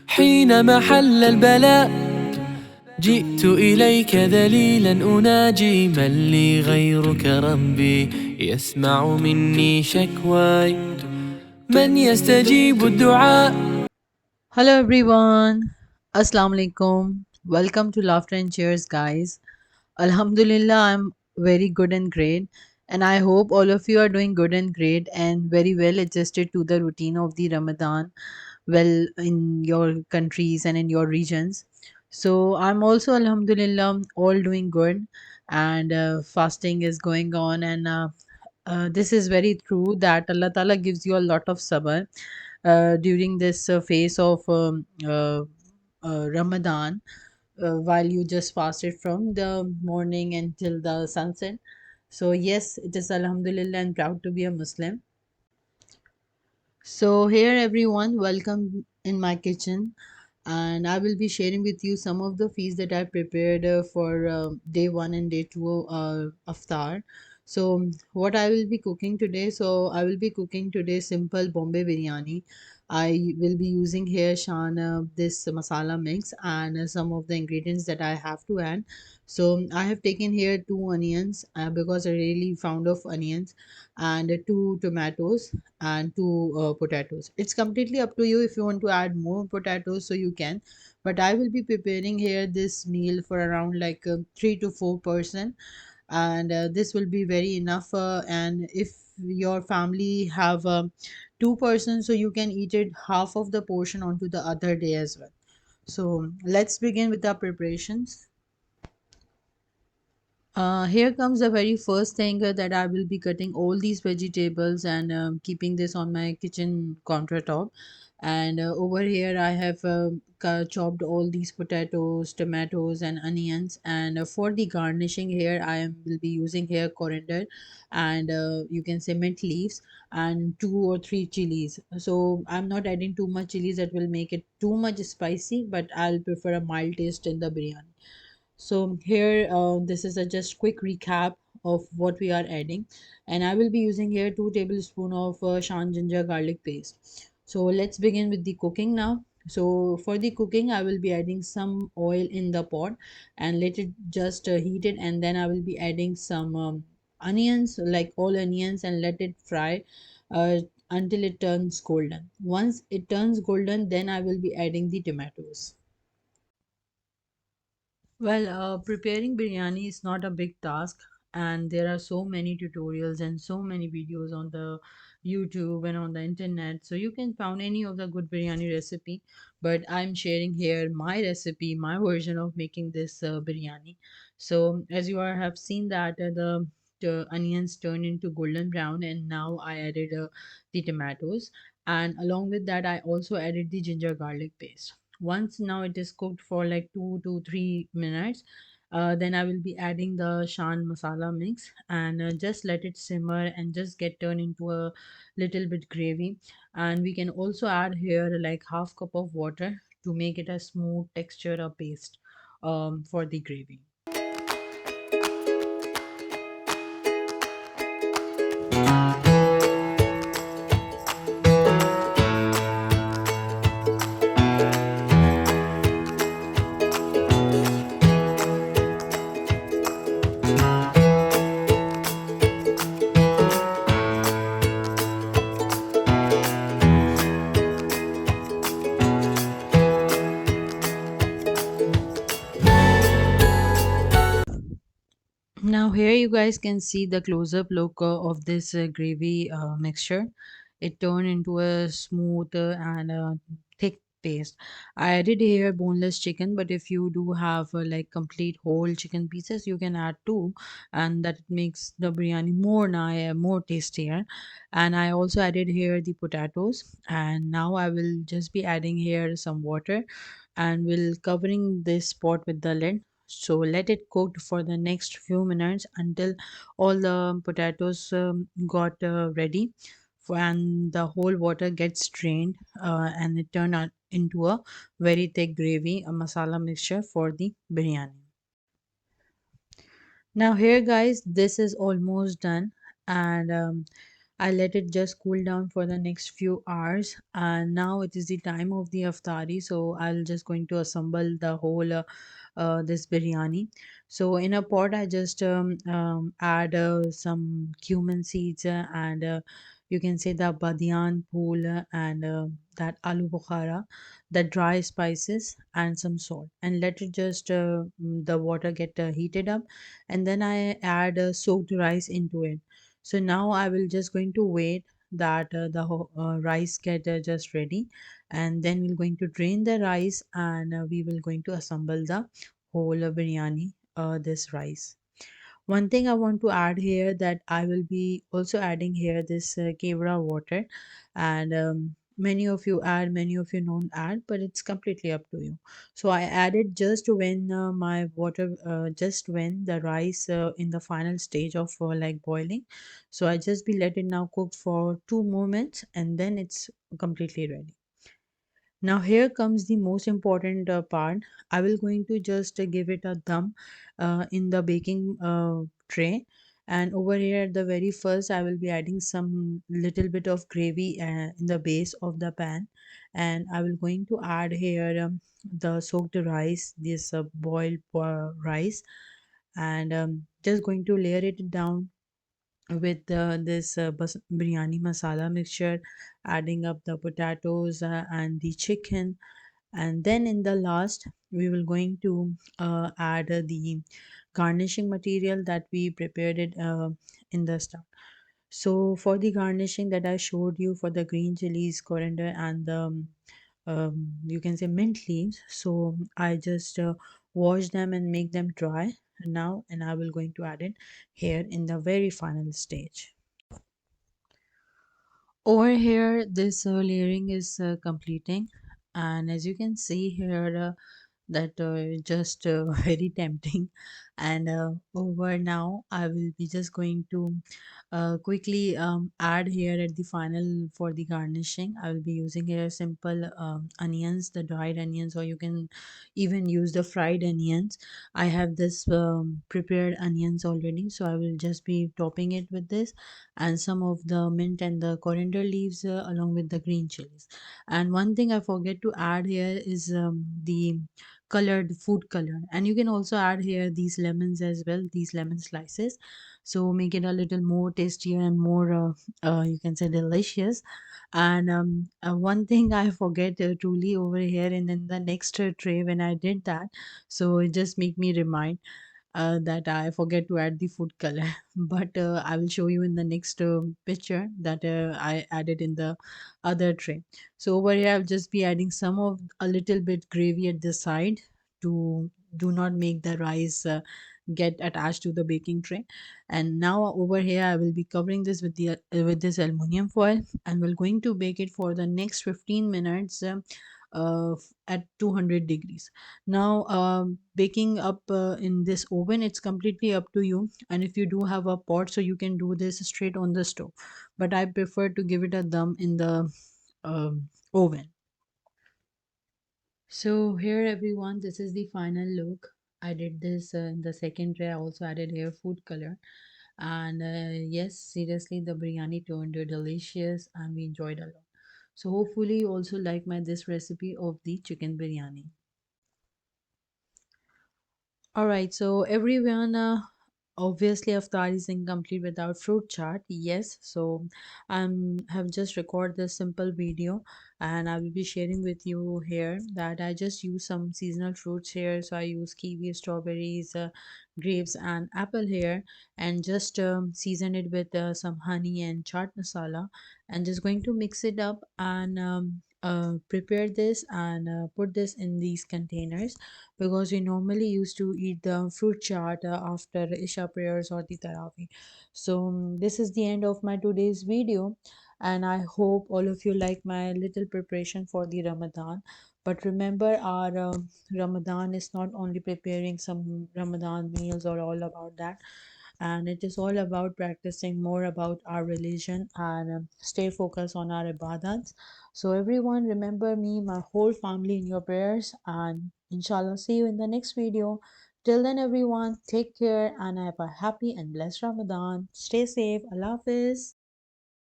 حينما حل البلاء جئت إليك ذليلا أناجي من لي غيرك ربي يسمع مني شكواي من يستجيب الدعاء. Hello everyone. Assalamu alaikum. Welcome to Laughter and Cheers, guys. Alhamdulillah, I'm very good and great. And I hope all of you are doing good and great and very well adjusted to the routine of the Ramadan, well, in your countries and in your regions. So I'm also, Alhamdulillah, all doing good. And fasting is going on. And this is very true that Allah Ta'ala gives you a lot of sabr during this phase of Ramadan, while you just fasted from the morning until the sunset. So, yes, it is Alhamdulillah and proud to be a Muslim. So, here everyone, welcome in my kitchen, and I will be sharing with you some of the feasts that I prepared for day one and day two aftar. So, what I will be cooking today? So, I will be cooking today simple Bombay biryani. I will be using here Shan this masala mix and some of the ingredients that I have to add. So, I have taken here two onions because I really fond of onions, and two tomatoes and two potatoes. It's completely up to you if you want to add more potatoes, so you can. But I will be preparing here this meal for around like 3 to 4 person, and this will be very enough. And if your family have 2 persons, so you can eat it half of the portion onto the other day as well. So let's begin with our preparations. Here comes the very first thing that I will be cutting all these vegetables and keeping this on my kitchen countertop. And over here, I have chopped all these potatoes, tomatoes, and onions. And for the garnishing here, will be using here coriander and you can say mint leaves and 2 or 3 chilies. So I'm not adding too much chilies that will make it too much spicy, but I'll prefer a mild taste in the biryani. So here, this is a just quick recap of what we are adding, and I will be using here 2 tablespoon of shan ginger garlic paste. So let's begin with the cooking now. So for the cooking, I will be adding some oil in the pot and let it just heat it, and then I will be adding some onions, like all onions, and let it fry uh, until it turns golden. Once it turns golden, then I will be adding the tomatoes. Well, preparing biryani is not a big task, and there are so many tutorials and so many videos on the YouTube and on the internet. So you can find any of the good biryani recipe. But I'm sharing here my recipe, my version of making this biryani. So as you are have seen that the onions turn into golden brown, and now I added the tomatoes, and along with that I also added the ginger garlic paste. Once now it is cooked for like 2 to 3 minutes, then I will be adding the shan masala mix and just let it simmer and just get turned into a little bit gravy. And we can also add here like half cup of water to make it a smooth texture of paste for the gravy. Now here you guys can see the close-up look of this gravy mixture. It turned into a smooth and thick paste. I added here boneless chicken, but if you do have like complete whole chicken pieces, you can add two, and that makes the biryani more tastier. And I also added here the potatoes, and now I will just be adding here some water, and will covering this pot with the lid. So let it cook for the next few minutes until all the potatoes got ready and the whole water gets drained, and it turned out into a very thick gravy, a masala mixture for the biryani. Now here guys, this is almost done, and I let it just cool down for the next few hours, and now it is the time of the iftari. So I'll just going to assemble the whole this biryani. So in a pot, I just add some cumin seeds and you can say the badian pool and that aloo bukhara, the dry spices and some salt, and let it just the water get heated up, and then I add soaked rice into it. So now I will just going to wait that rice get just ready, and then we're going to drain the rice, and we will going to assemble the whole biryani this rice. One thing I want to add here that I will be also adding here this kevra water, and many of you add, many of you don't add, but it's completely up to you. So I added just when my water, just when the rice in the final stage of like boiling. So I just be let it now cook for 2 moments, and then it's completely ready. Now here comes the most important part. I will going to just give it a dum in the baking tray, and over here at the very first I will be adding some little bit of gravy in the base of the pan, and I will going to add here the soaked rice, this boiled rice, and just going to layer it down with this biryani masala mixture, adding up the potatoes and the chicken, and then in the last we will going to add the garnishing material that we prepared it in the start. So for the garnishing that I showed you, for the green chilies, coriander, and the you can say mint leaves, so I just wash them and make them dry now, and I will going to add it here in the very final stage. Over here, this layering is completing, and as you can see here, that just very tempting. And over now I will be just going to quickly add here at the final for the garnishing. I will be using here simple onions, the dried onions, or you can even use the fried onions. I have this prepared onions already, so I will just be topping it with this, and some of the mint and the coriander leaves along with the green chilies. And one thing I forget to add here is the colored food color, and you can also add here these lemons as well, these lemon slices, so make it a little more tastier and more you can say delicious. And one thing I forget truly over here, and in the next tray when I did that, so it just make me remind that I forget to add the food color. But I will show you in the next picture that I added in the other tray. So over here, I'll just be adding some of a little bit gravy at the side to do not make the rice get attached to the baking tray. And now over here, I will be covering this with this aluminum foil, and we're going to bake it for the next 15 minutes. At 200 degrees. Now baking up in this oven, it's completely up to you, and if you do have a pot, so you can do this straight on the stove, but I prefer to give it a dum in the oven. So here everyone, this is the final look. I did this in the second tray. I also added here food color, and yes, seriously, the biryani turned delicious and we enjoyed a lot. So hopefully you also like my this recipe of the chicken biryani. All right, so everyone, obviously iftar is incomplete without fruit chart. Yes, so have just recorded this simple video, and I will be sharing with you here that I just use some seasonal fruits here. So I use kiwi, strawberries, grapes, and apple here, and just season it with some honey and chaat masala, and just going to mix it up and prepare this and put this in these containers, because we normally used to eat the fruit chaat after Isha prayers or the Tarawih. So this is the end of my today's video, and I hope all of you like my little preparation for the Ramadan. But remember, our Ramadan is not only preparing some Ramadan meals or all about that, and it is all about practicing more about our religion and stay focused on our ibadats. So everyone, remember me, my whole family in your prayers, and inshallah see you in the next video. Till then everyone, take care and have a happy and blessed Ramadan. Stay safe. Allah Hafiz.